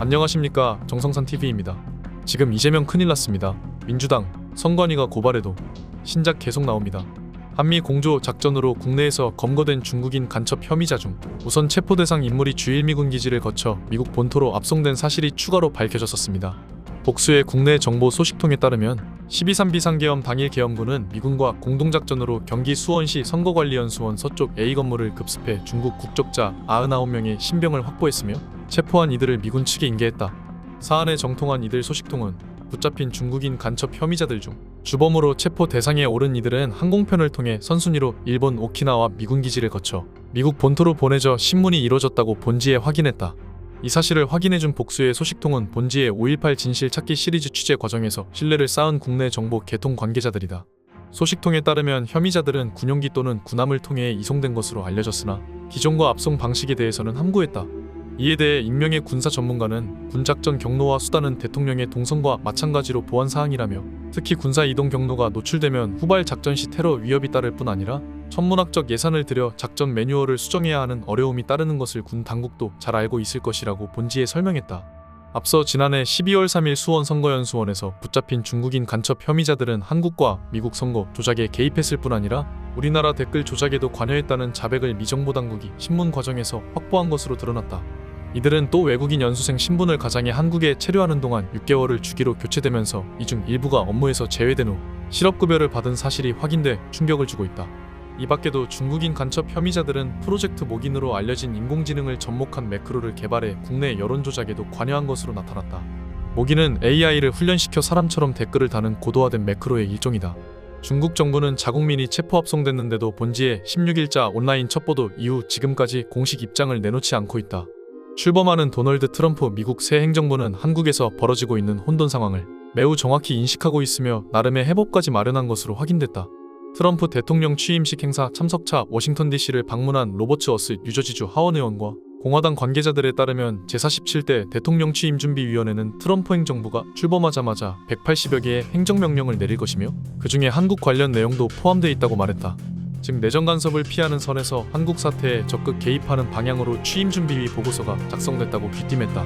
안녕하십니까, 정성산TV입니다. 지금 이재명 큰일 났습니다. 민주당 선관위가 고발해도 신작 계속 나옵니다. 한미 공조 작전으로 국내에서 검거된 중국인 간첩 혐의자 중 우선 체포 대상 인물이 주일미군 기지를 거쳐 미국 본토로 압송된 사실이 추가로 밝혀졌었습니다. 복수의 국내 정보 소식통에 따르면 12.3 비상계엄 당일 계엄군은 미군과 공동작전으로 경기 수원시 선거관리연수원 서쪽 A 건물을 급습해 중국 국적자 99명의 신병을 확보했으며 체포한 이들을 미군 측에 인계했다. 사안에 정통한 이들 소식통은 붙잡힌 중국인 간첩 혐의자들 중 주범으로 체포 대상에 오른 이들은 항공편을 통해 선순위로 일본 오키나와 미군 기지를 거쳐 미국 본토로 보내져 신문이 이뤄졌다고 본지에 확인했다. 이 사실을 확인해준 복수의 소식통은 본지의 5.18 진실 찾기 시리즈 취재 과정에서 신뢰를 쌓은 국내 정보 개통 관계자들이다. 소식통에 따르면 혐의자들은 군용기 또는 군함을 통해 이송된 것으로 알려졌으나 기존과 압송 방식에 대해서는 함구했다. 이에 대해 익명의 군사 전문가는 군작전 경로와 수단은 대통령의 동선과 마찬가지로 보안사항이라며 특히 군사 이동 경로가 노출되면 후발 작전 시 테러 위협이 따를 뿐 아니라 천문학적 예산을 들여 작전 매뉴얼을 수정해야 하는 어려움이 따르는 것을 군 당국도 잘 알고 있을 것이라고 본지에 설명했다. 앞서 지난해 12월 3일 수원 선거연수원에서 붙잡힌 중국인 간첩 혐의자들은 한국과 미국 선거 조작에 개입했을 뿐 아니라 우리나라 댓글 조작에도 관여했다는 자백을 미정보 당국이 신문 과정에서 확보한 것으로 드러났다. 이들은 또 외국인 연수생 신분을 가장해 한국에 체류하는 동안 6개월을 주기로 교체되면서 이 중 일부가 업무에서 제외된 후 실업급여를 받은 사실이 확인돼 충격을 주고 있다. 이 밖에도 중국인 간첩 혐의자들은 프로젝트 목인으로 알려진 인공지능을 접목한 매크로를 개발해 국내 여론조작에도 관여한 것으로 나타났다. 목인은 AI를 훈련시켜 사람처럼 댓글을 다는 고도화된 매크로의 일종이다. 중국 정부는 자국민이 체포 압송됐는데도 본지에 16일자 온라인 첩보도 이후 지금까지 공식 입장을 내놓지 않고 있다. 출범하는 도널드 트럼프 미국 새 행정부는 한국에서 벌어지고 있는 혼돈 상황을 매우 정확히 인식하고 있으며 나름의 해법까지 마련한 것으로 확인됐다. 트럼프 대통령 취임식 행사 참석차 워싱턴 DC를 방문한 로버츠 어스 뉴저지주 하원 의원과 공화당 관계자들에 따르면 제47대 대통령 취임준비위원회는 트럼프 행정부가 출범하자마자 180여 개의 행정명령을 내릴 것이며 그 중에 한국 관련 내용도 포함되어 있다고 말했다. 즉 내정 간섭을 피하는 선에서 한국 사태에 적극 개입하는 방향으로 취임준비위 보고서가 작성됐다고 귀띔했다.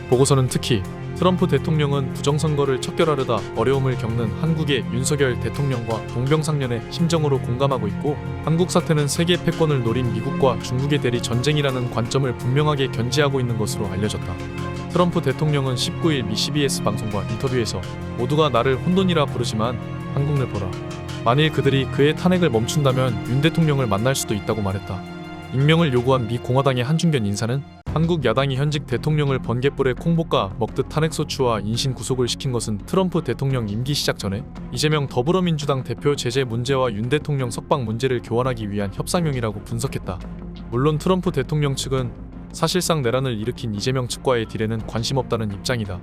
보고서는 특히 트럼프 대통령은 부정선거를 척결하려다 어려움을 겪는 한국의 윤석열 대통령과 동병상련의 심정으로 공감하고 있고 한국 사태는 세계 패권을 노린 미국과 중국의 대리 전쟁이라는 관점을 분명하게 견지하고 있는 것으로 알려졌다. 트럼프 대통령은 19일 미 CBS 방송과 인터뷰에서 모두가 나를 혼돈이라 부르지만 한국을 보라. 만일 그들이 그의 탄핵을 멈춘다면 윤 대통령을 만날 수도 있다고 말했다. 임명을 요구한 미 공화당의 한중견 인사는 한국 야당이 현직 대통령을 번갯불에 콩볶아 먹듯 탄핵소추와 인신 구속을 시킨 것은 트럼프 대통령 임기 시작 전에 이재명 더불어민주당 대표 제재 문제와 윤 대통령 석방 문제를 교환하기 위한 협상용이라고 분석했다. 물론 트럼프 대통령 측은 사실상 내란을 일으킨 이재명 측과의 딜에는 관심 없다는 입장이다.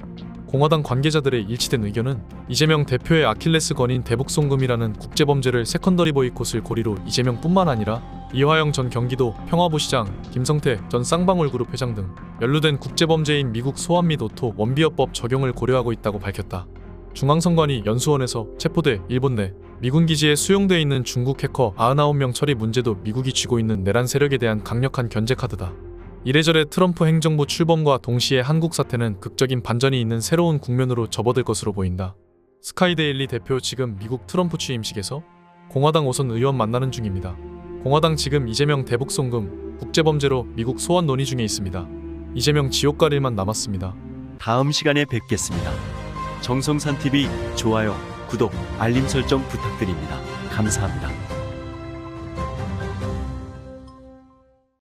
공화당 관계자들의 일치된 의견은 이재명 대표의 아킬레스건인 대북송금이라는 국제범죄를 세컨더리 보이콧을 고리로 이재명뿐만 아니라 이화영 전 경기도 평화부시장, 김성태 전 쌍방울그룹 회장 등 연루된 국제범죄인 미국 소환 및 오토 원비어법 적용을 고려하고 있다고 밝혔다. 중앙선관위 연수원에서 체포돼 일본 내 미군 기지에 수용돼 있는 중국 해커 99명 처리 문제도 미국이 쥐고 있는 내란 세력에 대한 강력한 견제 카드다. 이래저래 트럼프 행정부 출범과 동시에 한국 사태는 극적인 반전이 있는 새로운 국면으로 접어들 것으로 보인다. 스카이데일리 대표 지금 미국 트럼프 취임식에서 공화당 오선 의원 만나는 중입니다. 공화당 지금 이재명 대북송금 국제범죄로 미국 소환 논의 중에 있습니다. 이재명 지옥 갈 일만 남았습니다. 다음 시간에 뵙겠습니다. 정성산TV 좋아요, 구독, 알림 설정 부탁드립니다. 감사합니다.